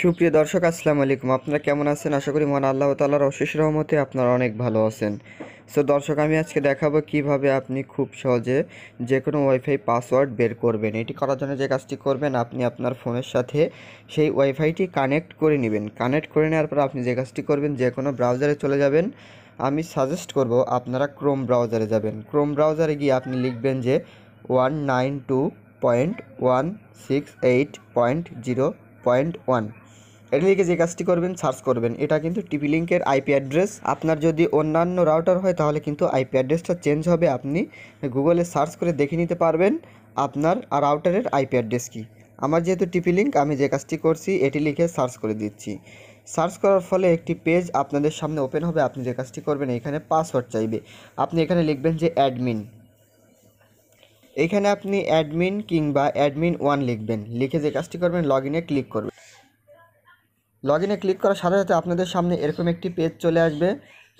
সুপ্রিয় দর্শক আসসালামু আলাইকুম। আপনারা কেমন আছেন? আশা করি মহান আল্লাহ তাআলার অশেষ রহমতে আপনারা অনেক ভালো আছেন। সো দর্শক, আমি আজকে দেখাবো কিভাবে আপনি খুব সহজে যে কোনো ওয়াইফাই পাসওয়ার্ড বের করবেন। এটি করার জন্য যে কাজটি করবেন, আপনি আপনার ফোনের সাথে সেই ওয়াইফাইটি কানেক্ট করে নেবেন। কানেক্ট করে নেওয়ার পর আপনি যে কাজটি করবেন, যে কোনো ব্রাউজারে চলে যাবেন। আমি সাজেস্ট করব আপনারা ক্রোম ব্রাউজারে যাবেন। ক্রোম ব্রাউজারে গিয়ে আপনি লিখবেন যে 192.168.0.1। এটা লিখে যে কাজটি করবেন, সার্চ করবেন। এটা কিন্তু টিপি লিঙ্কের আইপি অ্যাড্রেস। আপনার যদি অন্যান্য রাউটার হয় তাহলে কিন্তু আইপি অ্যাড্রেসটা চেঞ্জ হবে। আপনি গুগলে সার্চ করে দেখে নিতে পারবেন আপনার রাউটারের আইপি অ্যাড্রেস কী। আমার যেহেতু টিপি লিঙ্ক, আমি যে কাজটি করছি এটি লিখে সার্চ করে দিচ্ছি। সার্চ করার ফলে একটি পেজ আপনাদের সামনে ওপেন হবে। আপনি যে কাজটি করবেন, এখানে পাসওয়ার্ড চাইবে। আপনি এখানে লিখবেন যে অ্যাডমিন। এখানে আপনি অ্যাডমিন কিংবা অ্যাডমিন 1 লিখবেন। লিখে যে কাজটি করবেন, লগ ইনে ক্লিক করবেন। লগ ইনে ক্লিক করার সাথে সাথে আপনাদের সামনে এরকম একটি পেজ চলে আসবে।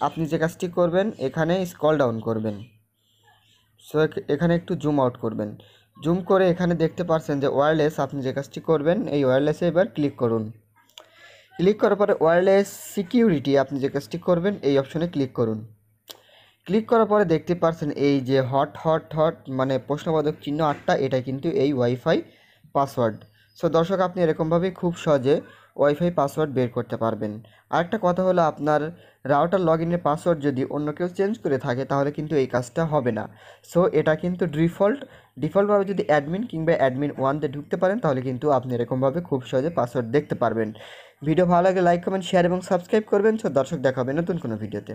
আপনি যে কাজটি করবেন, এখানে স্ক্রল ডাউন করবেন। সো এখানে একটু জুম আউট করবেন। জুম করে এখানে দেখতে পাচ্ছেন যে ওয়্যারলেস। আপনি যে কাজটি করবেন, এই ওয়্যারলেসে এবার ক্লিক করুন। ক্লিক করার পরে ওয়্যারলেস সিকিউরিটি, আপনি যে কাজটি করবেন এই অপশনে ক্লিক করুন। ক্লিক করার পরে দেখতে পাচ্ছেন এই যে হট হট হট মানে প্রশ্নবোধক চিহ্ন 8টা, এটা কিন্তু এই ওয়াইফাই পাসওয়ার্ড। সো দর্শক, আপনি এরকমভাবেই খুব সহজে ওয়াইফাই পাসওয়ার্ড বের করতে পারবেন। আরেকটা কথা হলো, আপনার রাউটার লগ ইনের পাসওয়ার্ড যদি অন্য কেউ চেঞ্জ করে থাকে তাহলে কিন্তু এই কাজটা হবে না। সো এটা কিন্তু ডিফল্টভাবে যদি অ্যাডমিন কিংবা অ্যাডমিন 1-তে ঢুকতে পারেন তাহলে কিন্তু আপনি এরকমভাবে খুব সহজে পাসওয়ার্ড দেখতে পারবেন। ভিডিও ভালো লাগলে লাইক কমেন্ট শেয়ার এবং সাবস্ক্রাইব করবেন। সো দর্শক, দেখা হবে নতুন কোনো ভিডিওতে।